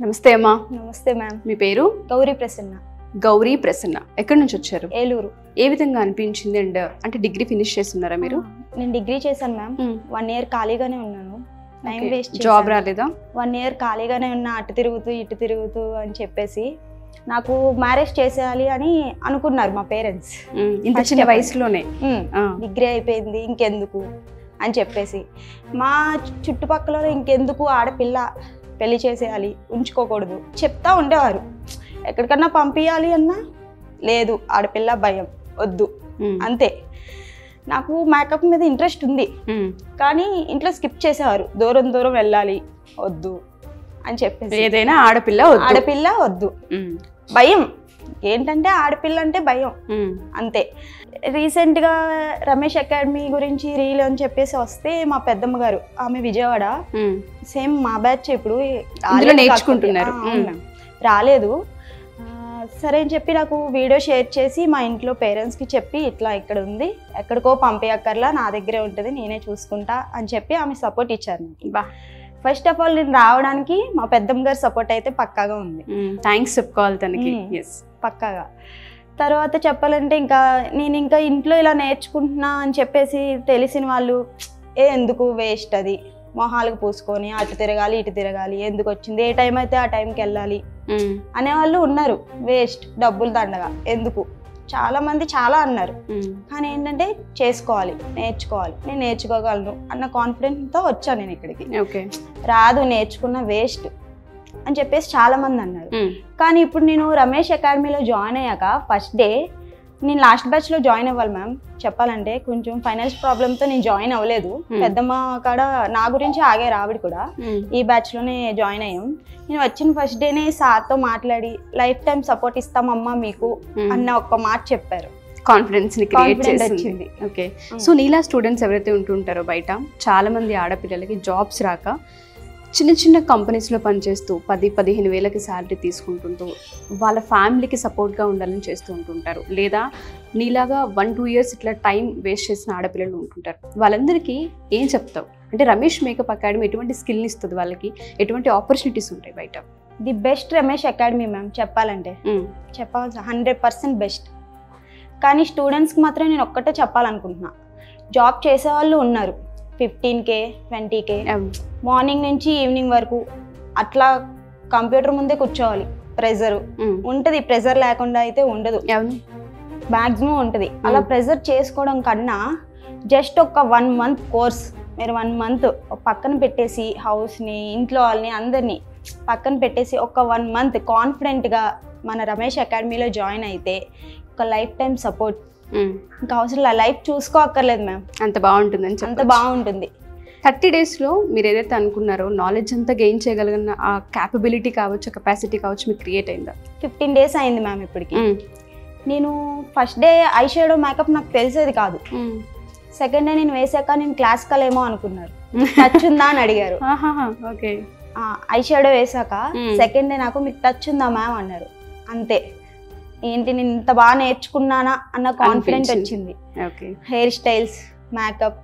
నమస్తే అమ్మా. నమస్తే మ్యామ్. మీ పేరు? గౌరీ ప్రసన్న. గౌరీ ప్రసన్న. ఎక్కడి నుంచి వచ్చారు? ఏలూరు. ఏ విధంగా అనిపించింది? అండ్ అంటే డిగ్రీ ఫినిష్ చేస్తున్నారా మీరు? నేను డిగ్రీ చేశాను మ్యామ్. 1 year ఖాళీగానే ఉన్నాను. Time waste. జాబ్ రాలేదా? 1 year ఖాళీగానే ఉన్నా, అటు తిరుగుతూ ఇటు తిరుగుతూ అని చెప్పేసి నాకు మ్యారేజ్ చేసేయాలి అని అనుకున్నారు మా పేరెంట్స్. ఇంత చిన్న వయసులోనే డిగ్రీ అయిపోయింది ఇంకెందుకు అని చెప్పేసి, మా చుట్టుపక్కల ఇంకెందుకు ఆడపిల్ల పెళ్లి చేసేయాలి, ఉంచుకోకూడదు చెప్తా ఉండేవారు. ఎక్కడికన్నా పంపించాలి అన్నా లేదు, ఆడపిల్ల భయం, వద్దు అంతే. నాకు మేకప్ మీద ఇంట్రెస్ట్ ఉంది కానీ ఇంట్లో స్కిప్ చేసేవారు, దూరం దూరం వెళ్ళాలి వద్దు అని చెప్పేసి. ఏదైనా ఆడపిల్ల వద్దు, భయం. ఏంటంటే ఆడపిల్ల అంటే భయం అంతే. రీసెంట్గా రమేష్ అకాడమీ గురించి రీల్ అని చెప్పేసి వస్తే మా పెద్దమ్మ గారు, ఆమె విజయవాడ, సేమ్ మా బ్యాచ్, ఇప్పుడు నేర్చుకుంటున్నారు, రాలేదు. సరే అని చెప్పి నాకు వీడియో షేర్ చేసి మా ఇంట్లో పేరెంట్స్కి చెప్పి, ఇట్లా ఇక్కడ ఉంది, ఎక్కడికో పంపేయక్కర్లా, నా దగ్గరే ఉంటుంది, నేనే చూసుకుంటా అని చెప్పి ఆమె సపోర్ట్ ఇచ్చారు నాకు. ఫస్ట్ ఆఫ్ ఆల్ నేను రావడానికి మా పెద్దమ్మ గారి సపోర్ట్ అయితే పక్కాగా ఉంది. థ్యాంక్స్ చెప్పుకోవాలి తనకి. పక్కాగా. తర్వాత చెప్పాలంటే నేను ఇంకా ఇంట్లో ఇలా నేర్చుకుంటున్నా అని చెప్పేసి తెలిసిన వాళ్ళు, ఎందుకు వేస్ట్, అది మొహాలకు పూసుకొని అటు తిరగాలి ఇటు తిరగాలి, ఎందుకు వచ్చింది, ఏ టైం అయితే ఆ టైంకి వెళ్ళాలి అనేవాళ్ళు ఉన్నారు. వేస్ట్, డబ్బులు దండగా ఎందుకు, చాలా మంది చాలా అన్నారు. కానీ ఏంటంటే చేసుకోవాలి, నేర్చుకోవాలి, నేను నేర్చుకోగలను అన్న కాన్ఫిడెన్స్తో వచ్చాను నేను ఇక్కడికి. రాదు, నేర్చుకున్న వేస్ట్ అని చెప్పేసి చాలా మంది అన్నారు. కానీ ఇప్పుడు నేను రమేష్ అకాడమీలో జాయిన్ అయ్యాక ఫస్ట్ డే, నేను లాస్ట్ బ్యాచ్ లో జాయిన్ అవ్వాలి మ్యామ్. చెప్పాలంటే కొంచెం ఫైనాన్స్ ప్రాబ్లంతో నేను జాయిన్ అవ్వలేదు. పెద్దమ్మ కాడ నా గురించి ఆగారు ఆవిడ కూడా. ఈ బ్యాచ్ లోనే జాయిన్ అయ్యాం. నేను వచ్చిన ఫస్ట్ డేనే సార్తో మాట్లాడి, లైఫ్ టైం సపోర్ట్ ఇస్తామమ్మా మీకు అన్న ఒక్క మాట చెప్పారు. కాన్ఫిడెన్స్ ని క్రియేట్ చేసింది. ఓకే. సో నీలా స్టూడెంట్స్ ఎవరైతే ఉంటుంటారో బయట, చాలా మంది ఆడపిల్లలకి జాబ్స్ రాక చిన్న చిన్న కంపెనీస్లో పనిచేస్తూ 10-15 వేలకి శాలరీ తీసుకుంటుంటూ వాళ్ళ ఫ్యామిలీకి సపోర్ట్గా ఉండాలని చేస్తూ ఉంటుంటారు. లేదా నీలాగా 1-2 years ఇట్లా టైం వేస్ట్ చేసిన ఆడపిల్లలు ఉంటుంటారు. వాళ్ళందరికీ ఏం చెప్తావు? అంటే రమేష్ మేకప్ అకాడమీ ఎటువంటి స్కిల్ని ఇస్తుంది వాళ్ళకి, ఎటువంటి ఆపర్చునిటీస్ ఉంటాయి బయట? The best Ramesh academy ma'am. చెప్పాలంటే చెప్పాల్సి 100% బెస్ట్. కానీ స్టూడెంట్స్కి మాత్రం నేను ఒక్కటే చెప్పాలనుకుంటున్నా, జాబ్ చేసేవాళ్ళు ఉన్నారు, 15K 20K, మార్నింగ్ నుంచి ఈవినింగ్ వరకు అట్లా కంప్యూటర్ ముందే కూర్చోవాలి. ప్రెజర్ ఉంటుంది, ప్రెజర్ లేకుండా అయితే ఉండదు, మ్యాక్సిమం ఉంటుంది. అలా ప్రెజర్ చేసుకోవడం కన్నా జస్ట్ ఒక 1 month కోర్స్, మీరు 1 month పక్కన పెట్టేసి, హౌస్ని, ఇంట్లో వాళ్ళని, అందరినీ పక్కన పెట్టేసి ఒక 1 month కాన్ఫిడెంట్గా మన రమేష్ అకాడమీలో జాయిన్ అయితే ఒక లైఫ్ టైం సపోర్ట్, ఇంకా అవసరం లైఫ్ చూసుకోక్కర్లేదు మ్యామ్. అంత బాగుంటుందని, అంత బాగుంటుంది. 30 daysలో మీరు ఏదైతే అనుకున్నారో నాలెడ్జ్ అంతా గెయిన్ చేయగలిగిన ఆ క్యాపబిలిటీ కావచ్చు, కెపాసిటీ కావచ్చు మీకు క్రియేట్ అయిందా? 15 days అయింది మ్యామ్ ఇప్పటికి. నేను first day eye shadow makeup నాకు తెలిసేది కాదు. సెకండ్ డే నేను వేసాక నేను క్లాసికల్ ఏమో అనుకున్నారు, టచ్ ఉందా అని అడిగారు. ఐ షాడో వేసాక సెకండ్ డే నాకు మీకు టచ్ ఉందా మ్యామ్ అన్నారు. అంతే, ఏంటి నేను ఇంత బాగా నేర్చుకున్నానా అన్న కాన్ఫిడెన్స్ వచ్చింది. హెయిర్ స్టైల్స్, మేకప్,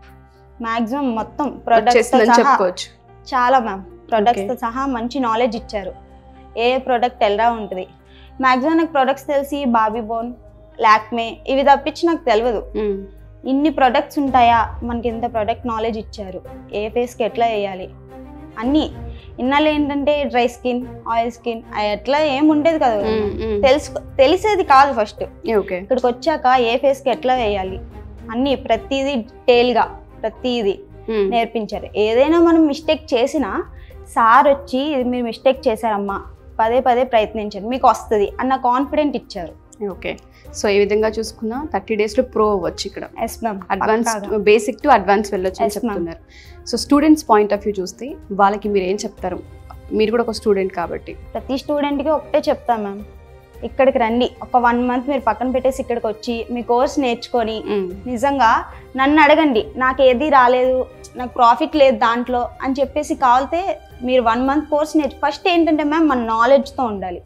మ్యాక్సిమం మొత్తం ప్రొడక్ట్స్ చెప్పుకోవచ్చు. చాలా మ్యామ్, ప్రొడక్ట్స్తో సహా మంచి నాలెడ్జ్ ఇచ్చారు. ఏ ప్రొడక్ట్ ఎలా ఉంటుంది, మ్యాక్సిమం నాకు ప్రొడక్ట్స్ తెలిసి బాబీ బోన్, లాక్మే, ఇవి తప్పించి నాకు తెలియదు. ఇన్ని ప్రొడక్ట్స్ ఉంటాయా, మనకి ఇంత ప్రొడక్ట్ నాలెడ్జ్ ఇచ్చారు, ఏ ఫేస్కి ఎట్లా వేయాలి అన్నీ. ఇన్నాళ్ళు ఏంటంటే డ్రై స్కిన్, ఆయిల్ స్కిన్ ఎట్లా ఏముండేది కదా, తెలిసేది కాదు ఫస్ట్. ఇక్కడికి వచ్చాక ఏ ఫేస్కి ఎట్లా వేయాలి అన్నీ, ప్రతిదీ డీటెయిల్గా ప్రతిదీ నేర్పించారు. ఏదైనా మనం మిస్టేక్ చేసినా సార్ వచ్చి మీరు మిస్టేక్ చేశారమ్మా, పదే ప్రయత్నించండి, మీకు వస్తుంది అన్న కాన్ఫిడెంట్ ఇచ్చారు. ఓకే. సో ఈ విధంగా చూసుకున్నా 30 daysలో ప్రో అవ్వచ్చు ఇక్కడ. Yes ma'am. Advance, basic to advance వెళ్ళొచ్చు అని చెప్తున్నారు. So students point of view చూస్తే వాళ్ళకి మీరు ఏం చెప్తారు? మీరు కూడా ఒక స్టూడెంట్ కాబట్టి. ప్రతి స్టూడెంట్కి ఒకటే చెప్తాం మ్యామ్, ఇక్కడికి రండి, ఒక 1 month మీరు పక్కన పెట్టేసి ఇక్కడికి వచ్చి మీ కోర్స్ నేర్చుకొని నిజంగా నన్ను అడగండి, నాకు ఏది రాలేదు, నాకు ప్రాఫిట్ లేదు దాంట్లో అని చెప్పేసి కావాలితే మీరు 1 month కోర్స్ ఫస్ట్ ఏంటంటే మ్యామ్ మన నాలెడ్జ్తో ఉండాలి.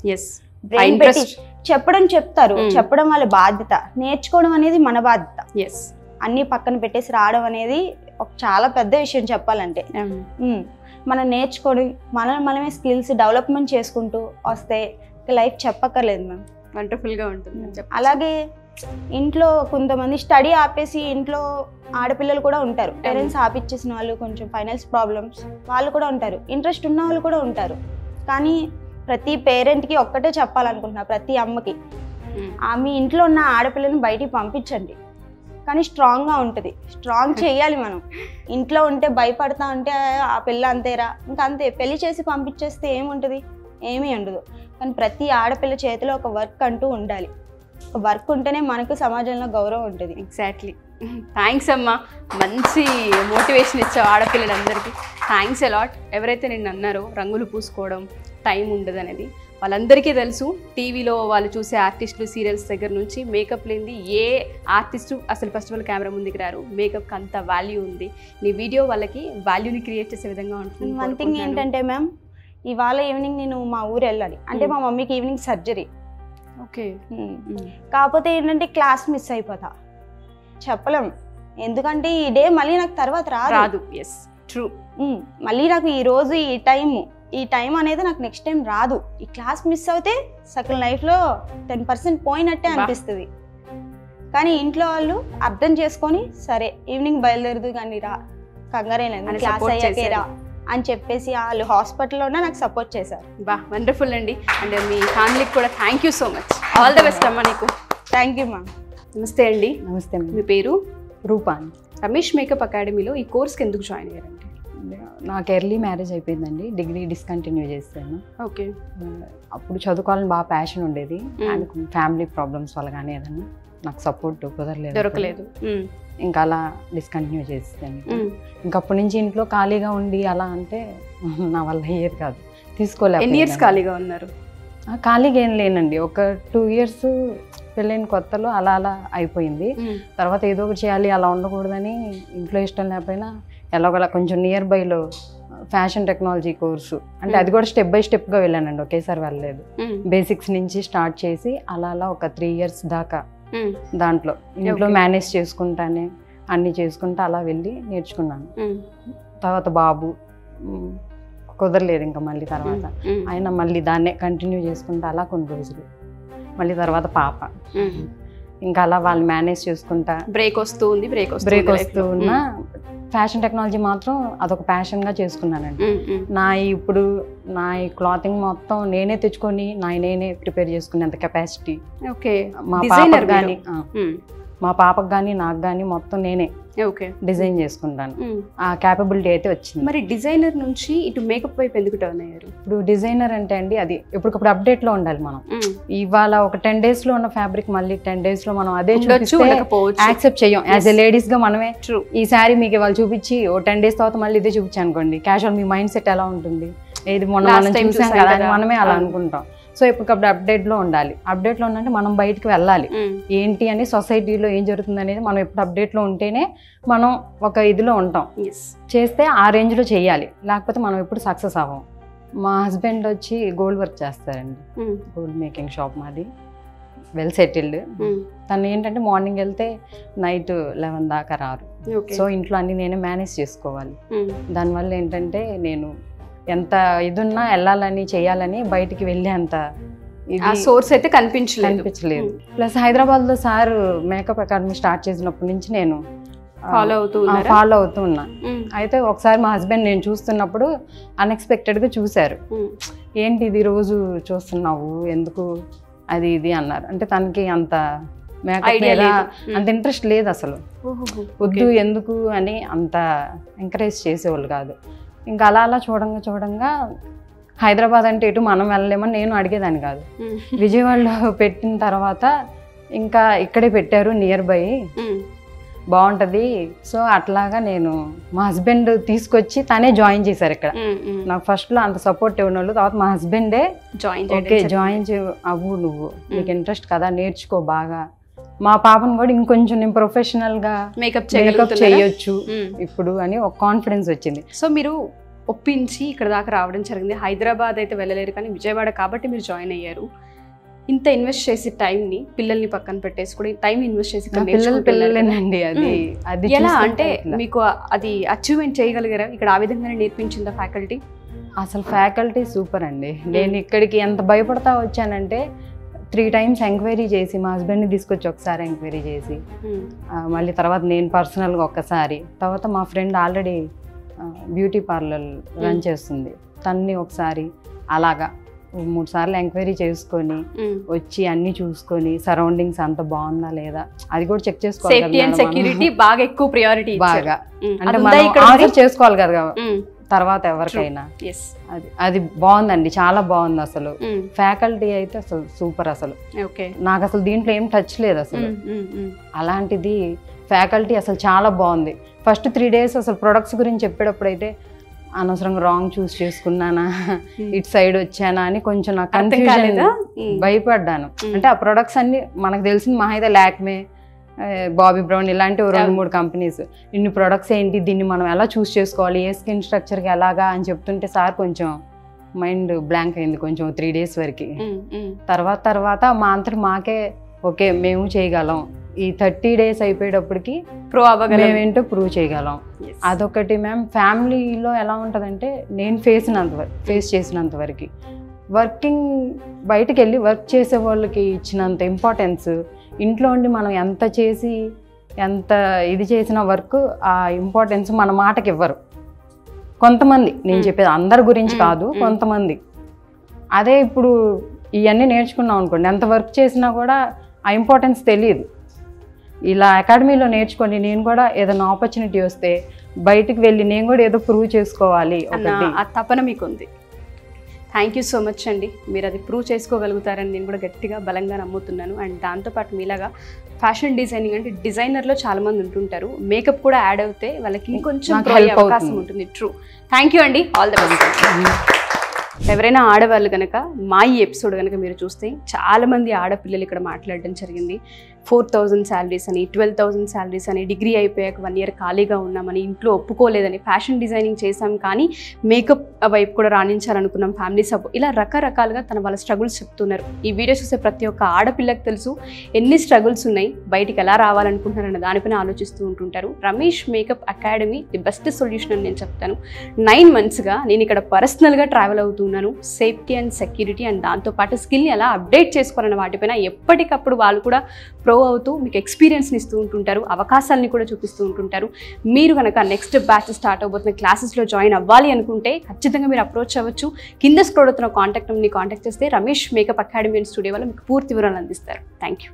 బ్రెయిన్ పెట్టి చెప్పడం చెప్తారు, చెప్పడం వాళ్ళ బాధ్యత, నేర్చుకోవడం అనేది మన బాధ్యత. అన్నీ పక్కన పెట్టేసి రావడం అనేది ఒక చాలా పెద్ద విషయం చెప్పాలంటే. మనం నేర్చుకొని మనమే స్కిల్స్ డెవలప్మెంట్ చేసుకుంటూ వస్తే లైఫ్ చెప్పక్కర్లేదు మ్యామ్. వండర్ఫుల్గా ఉంటుంది. అలాగే ఇంట్లో కొంతమంది స్టడీ ఆపేసి ఇంట్లో ఆడపిల్లలు కూడా ఉంటారు, పేరెంట్స్ ఆపిచ్చేసిన వాళ్ళు, కొంచెం ఫైనాన్స్ ప్రాబ్లమ్స్ వాళ్ళు కూడా ఉంటారు, ఇంట్రెస్ట్ ఉన్న వాళ్ళు కూడా ఉంటారు. కానీ ప్రతి పేరెంట్కి ఒక్కటే చెప్పాలనుకుంటున్నా, ప్రతి అమ్మకి, మీ ఇంట్లో ఉన్న ఆడపిల్లని బయటికి పంపించండి, కానీ స్ట్రాంగ్గా ఉంటుంది. స్ట్రాంగ్ చేయాలి మనం. ఇంట్లో ఉంటే భయపడతా ఉంటే ఆ పిల్ల అంతేరా ఇంకా అంతే, పెళ్లి చేసి పంపించేస్తే ఏముంటుంది, ఏమీ ఉండదు. కానీ ప్రతి ఆడపిల్ల చేతిలో ఒక వర్క్ అంటూ ఉండాలి. ఒక వర్క్ ఉంటేనే మనకు సమాజంలో గౌరవం ఉంటుంది. ఎగ్జాక్ట్లీ. థ్యాంక్స్ అమ్మా, మంచి మోటివేషన్ ఇచ్చావు ఆడపిల్లలందరికీ. Thanks a lot. ఎవరైతే నేను అన్నారో రంగులు పూసుకోవడం టైం ఉండదు అనేది వాళ్ళందరికీ తెలుసు. టీవీలో వాళ్ళు చూసే ఆర్టిస్టులు, సీరియల్స్ దగ్గర నుంచి మేకప్ లేనిది ఏ ఆర్టిస్టు అసలు ఫస్ట్ ఆఫ్ ఆల్ కెమెరా ముందుకు రారు. మేకప్కి అంత వాల్యూ ఉంది. నీ వీడియో వాళ్ళకి వాల్యూని క్రియేట్ చేసే విధంగా ఉంటుంది. వన్ థింగ్ ఏంటంటే మ్యామ్, ఇవాళ ఈవినింగ్ నేను మా ఊరు వెళ్ళాలి అంటే మా మమ్మీకి ఈవినింగ్ సర్జరీ. ఓకే. కాకపోతే ఏంటంటే క్లాస్ మిస్ అయిపోతా, చెప్పలేం. ఎందుకంటే ఈ డే మళ్ళీ నాకు తర్వాత రాదు. Yes true. మళ్ళీ నాకు ఈరోజు ఈ టైం అనేది నాకు నెక్స్ట్ టైం రాదు. ఈ క్లాస్ మిస్ అవుతే సగం లైఫ్లో 10% పోయినట్టే అనిపిస్తుంది. కానీ ఇంట్లో వాళ్ళు అర్థం చేసుకొని సరే ఈవినింగ్ బయలుదేరదు కానీ రా, కంగారేలేదు, క్లాస్ అయ్యాకే రా అని చెప్పేసి వాళ్ళు హాస్పిటల్లో నాకు సపోర్ట్ చేశారు. బా వండర్ఫుల్ అండి. అండ్ మీ ఫ్యామిలీకి కూడా thank you so much. All the best అమ్మా నీకు. Thank you ma'am. నమస్తే అండి. నమస్తే. మీ పేరు? రూపాన్. రమేష్ మేకప్ అకాడమీలో ఈ కోర్స్కి ఎందుకు జాయిన్ అయ్యారండి? నాకు ఎర్లీ మ్యారేజ్ అయిపోయిందండి, డిగ్రీ డిస్కంటిన్యూ చేశాను. ఓకే. అప్పుడు చదువుకోవాలని బాగా ప్యాషన్ ఉండేది, ఫ్యామిలీ ప్రాబ్లమ్స్ వల్ల కానీ ఏదన్నా నాకు సపోర్ట్ దొరకలేదు. ఇంకా అలా డిస్కంటిన్యూ చేస్తాను. ఇంకప్పటి నుంచి ఇంట్లో ఖాళీగా ఉండి అలా అంటే నా వల్ల అయ్యేది కాదు, తీసుకోలేదు. ఎన్ని ఇయర్స్ ఖాళీగా ఉన్నారు? ఖాళీగా ఏం లేనండి, ఒక 2 years పెళ్ళైన కొత్తలో అలా అయిపోయింది. తర్వాత ఏదో ఒకటి చేయాలి, అలా ఉండకూడదని ఇంట్లో ఇష్టం లేకపోయినా ఎలాగోలా కొంచెం నియర్ బైలో ఫ్యాషన్ టెక్నాలజీ కోర్సు, అంటే అది కూడా స్టెప్ బై స్టెప్గా వెళ్ళానండి, ఒకేసారి వెళ్ళలేదు. బేసిక్స్ నుంచి స్టార్ట్ చేసి అలా ఒక 3 years దాకా దాంట్లో ఇంట్లో మేనేజ్ చేసుకుంటానే అన్నీ చేసుకుంటా అలా వెళ్ళి నేర్చుకున్నాను. తర్వాత బాబు కుదరలేదు ఇంకా మళ్ళీ, తర్వాత ఆయన మళ్ళీ దాన్నే కంటిన్యూ చేసుకుంటా అలా కొన్ని రోజులు, మళ్ళీ తర్వాత పాప, ఇంకా అలా వాళ్ళు మేనేజ్ చేసుకుంటా బ్రేక్ వస్తూ ఉన్నా ఫ్యాషన్ టెక్నాలజీ మాత్రం అదొక ప్యాషన్గా చేసుకున్నానండి. నా ఈ క్లాతింగ్ మొత్తం నేనే తెచ్చుకొని నేనే ప్రిపేర్ చేసుకునేంత కెపాసిటీ మా పాపకు కానీ నాకు కానీ మొత్తం నేనే డిజైన్ చేసుకుంటాను, ఆ క్యాపబిలిటీ అయితే వచ్చింది. మరి డిజైనర్ నుంచి ఇటు మేకప్ వైపు ఎందుకు టర్న్ అయ్యారు? ఇప్పుడు డిజైనర్ అంటే అండి అది ఎప్పటికప్పుడు అప్డేట్ లో ఉండాలి. మనం ఇవాళ ఒక 10 days లో ఉన్న ఫ్యాబ్రిక్ మళ్ళీ 10 days లో మనం అదే యాక్సెప్ట్ చేయం. యాజ్ ఎ లేడీస్ గా మనమే ఈ శారీ మీకు ఇవాళ చూపించి ఓ 10 days తర్వాత మళ్ళీ ఇదే చూపించాను అనుకోండి, క్యాజువల్ మీ మైండ్ సెట్ ఎలా ఉంటుంది, ఏది మనం చూసాం కదా అని మనమే అలా అనుకుంటాం. సో ఎప్పటికప్పుడు అప్డేట్లో ఉండాలి. అప్డేట్లో ఉందంటే మనం బయటకు వెళ్ళాలి, ఏంటి అని సొసైటీలో ఏం జరుగుతుంది అనేది మనం ఎప్పుడు అప్డేట్లో ఉంటేనే మనం ఒక ఇదిలో ఉంటాం. చేస్తే ఆ రేంజ్లో చేయాలి, లేకపోతే మనం ఎప్పుడు సక్సెస్ అవ్వం. మా హస్బెండ్ వచ్చి గోల్డ్ వర్క్ చేస్తారండి, గోల్డ్ మేకింగ్ షాప్ మాది, వెల్ సెటిల్డ్. తను ఏంటంటే మార్నింగ్ వెళ్తే నైట్ 11 దాకా రారు. సో ఇంట్లో అన్ని నేనే మేనేజ్ చేసుకోవాలి. దానివల్ల ఏంటంటే నేను ఎంత ఇదున్నా వెళ్ళాలని చేయాలని బయటికి వెళ్ళే అంత సోర్స్ అయితే కనిపించలేదు. ప్లస్ హైదరాబాద్లో సార్ మేకప్ అకాడమీ స్టార్ట్ చేసినప్పటి నుంచి నేను ఫాలో అవుతూ ఉన్నా. అయితే ఒకసారి మా హస్బెండ్ నేను చూస్తున్నప్పుడు అన్ఎక్స్పెక్టెడ్గా చూశారు, ఏంటి ఇది రోజు చూస్తున్నావు ఎందుకు అది ఇది అన్నారు. అంటే తనకి అంత మేకప్ మీద అంత ఇంట్రెస్ట్ లేదు అసలు, వద్దు ఎందుకు అని అంత ఎంకరేజ్ చేసేవాళ్ళు కాదు. ఇంకా అలా చూడంగా హైదరాబాద్ అంటే ఎటు మనం వెళ్ళలేమని నేను అడిగేదాన్ని కాదు. విజయవాడలో పెట్టిన తర్వాత ఇంకా ఇక్కడే పెట్టారు, నియర్ బై బాగుంటుంది. సో అట్లాగా నేను మా హస్బెండ్ తీసుకొచ్చి తనే జాయిన్ చేశారు ఇక్కడ. నాకు ఫస్ట్లో అంత సపోర్ట్ ఇవ్వని వాళ్ళు, తర్వాత మా హస్బెండే జాయిన్ అవ్వు, నువ్వు నీకు ఇంట్రెస్ట్ కదా నేర్చుకో బాగా. మా పాపను కూడా ఇంకొంచెం నేను ప్రొఫెషనల్గా మేకప్ చేయొచ్చు ఇప్పుడు అని ఒక కాన్ఫిడెన్స్ వచ్చింది. సో మీరు ఒప్పించి ఇక్కడ దాకా రావడం జరిగింది. హైదరాబాద్ అయితే వెళ్ళలేరు కానీ విజయవాడ కాబట్టి మీరు జాయిన్ అయ్యారు. ఇంత ఇన్వెస్ట్ చేసి టైంని పిల్లల్ని పక్కన పెట్టేసి కూడా టైం ఇన్వెస్ట్ చేసి పిల్లలేనండి అది ఎలా అంటే మీకు అది అచీవ్మెంట్ చేయగలిగారా ఇక్కడ ఆ విధంగానే నేర్పించిందా ఫ్యాకల్టీ? అసలు ఫ్యాకల్టీ సూపర్ అండి. నేను ఇక్కడికి ఎంత భయపడతా వచ్చానంటే 3 times ఎంక్వైరీ చేసి మా హస్బెండ్ని తీసుకొచ్చి ఒకసారి ఎంక్వైరీ చేసి మళ్ళీ తర్వాత నేను పర్సనల్గా ఒక్కసారి, తర్వాత మా friend already beauty parlour run చేస్తుంది తన్ని ఒకసారి అలాగా 3 సార్లు ఎంక్వైరీ చేసుకొని వచ్చి అన్ని చూసుకొని సరౌండింగ్స్ అంత బాగుందా లేదా అది కూడా చెక్ చేసుకోవాలి. సేఫ్టీ అండ్ సెక్యూరిటీ బాగా ఎక్కువ ప్రియారిటీ బాగా అంటే మనం ఆన్సర్ చేసుకోవాలి కదా తర్వాత ఎవరికైనా. అది బాగుందండి, చాలా బాగుంది అసలు. ఫ్యాకల్టీ అయితే అసలు సూపర్. అసలు నాకు అసలు దీంట్లో ఏం టచ్ లేదు అసలు. అలాంటిది ఫ్యాకల్టీ అసలు చాలా బాగుంది. ఫస్ట్ 3 days అసలు ప్రొడక్ట్స్ గురించి చెప్పేటప్పుడు అయితే అనవసరంగా రాంగ్ చూస్ చేసుకున్నానా, ఇటు సైడ్ వచ్చానా అని కొంచెం నాకు కన్ఫ్యూజన్, భయపడ్డాను. అంటే ఆ ప్రొడక్ట్స్ అన్ని మనకు తెలిసింది మహా అయితే లాక్మే, బాబీ బ్రౌన్ ఇలాంటి 2-3 కంపెనీస్. ఇన్ని ప్రొడక్ట్స్ ఏంటి, దీన్ని మనం ఎలా చూస్ చేసుకోవాలి, ఏ స్కిన్ స్ట్రక్చర్కి ఎలాగా అని చెప్తుంటే సార్ కొంచెం మైండ్ బ్లాంక్ అయింది కొంచెం 3 days వరకు. తర్వాత మా అంతటి మాకే ఓకే మేము చేయగలం, ఈ 30 days అయిపోయేటప్పటికి మేమేంటో ప్రూవ్ చేయగలం. అదొకటి మ్యామ్. ఫ్యామిలీలో ఎలా ఉంటుందంటే నేను ఫేస్ చేసినంత వరకు వర్కింగ్ బయటకు వెళ్ళి వర్క్ చేసే వాళ్ళకి ఇచ్చినంత ఇంపార్టెన్స్ ఇంట్లో ఉండి మనం ఎంత చేసి ఎంత ఇది చేసిన వర్క్ ఆ ఇంపార్టెన్స్ మన మాటకి ఇవ్వరు కొంతమంది. నేను చెప్పేది అందరి గురించి కాదు, కొంతమంది. అదే ఇప్పుడు ఇవన్నీ నేర్చుకున్నాం అనుకోండి, ఎంత వర్క్ చేసినా కూడా ఆ ఇంపార్టెన్స్ తెలియదు. ఇలా అకాడమీలో నేర్చుకొని నేను కూడా ఏదైనా ఆపర్చునిటీ వస్తే బయటికి వెళ్ళి నేను కూడా ఏదో ప్రూవ్ చేసుకోవాలి ఆ తపన మీకు ఉంది. థ్యాంక్ యూ సో మచ్ అండి. మీరు అది ప్రూవ్ చేసుకోగలుగుతారని నేను కూడా గట్టిగా బలంగా నమ్ముతున్నాను. అండ్ దాంతోపాటు మీలాగా ఫ్యాషన్ డిజైనింగ్ అంటే డిజైనర్లో చాలామంది ఉంటుంటారు, మేకప్ కూడా యాడ్ అవుతే వాళ్ళకి ఇంకొంచెం అవకాశం ఉంటుంది. ట్రూ. థ్యాంక్ యూ అండి. All the best. ఎవరైనా ఆడవాళ్ళు కనుక మా ఈ ఎపిసోడ్ కనుక మీరు చూస్తే చాలామంది ఆడపిల్లలు ఇక్కడ మాట్లాడడం జరిగింది. 4,000 శాలరీస్ అని, 12,000 శాలరీస్ అని, డిగ్రీ అయిపోయాక 1 year ఖాళీగా ఉన్నామని, ఇంట్లో ఒప్పుకోలేదని, ఫ్యాషన్ డిజైనింగ్ చేసాం కానీ మేకప్ వైపు కూడా రాణించాలనుకున్నాం, ఫ్యామిలీ సపోర్ట్, ఇలా రకరకాలుగా వాళ్ళ స్ట్రగుల్స్ చెప్తున్నారు. ఈ వీడియో చూసే ప్రతి ఒక్క ఆడపిల్లకి తెలుసు ఎన్ని స్ట్రగుల్స్ ఉన్నాయి, బయటికి ఎలా రావాలనుకుంటున్నారన్న దానిపైన ఆలోచిస్తూ ఉంటుంటారు. Ramesh makeup academy the best solution అని నేను చెప్తాను. 9 monthsగా నేను ఇక్కడ పర్సనల్గా ట్రావెల్ అవుతున్నాను. సేఫ్టీ అండ్ సెక్యూరిటీ అండ్ దాంతోపాటు స్కిల్ని ఎలా అప్డేట్ చేసుకోవాలన్న వాటిపైన ఎప్పటికప్పుడు వాళ్ళు కూడా ప్రో అవుతూ మీకు ఎక్స్పీరియన్స్ని ఇస్తూ ఉంటుంటారు, అవకాశాలని కూడా చూపిస్తూ ఉంటుంటారు. మీరు కనుక నెక్స్ట్ బ్యాచ్ స్టార్ట్ అవబోతున్న క్లాసెస్లో జాయిన్ అవ్వాలి అనుకుంటే ఖచ్చితంగా మీరు అప్రోచ్ అవ్వచ్చు. కింద స్క్రోల్ అవుతున్న కాంటాక్ట్ నెంబర్ని కాంటాక్ట్ చేస్తే Ramesh makeup academy and studio వాళ్ళు మీకు పూర్తి వివరాలు అందిస్తారు. Thank you.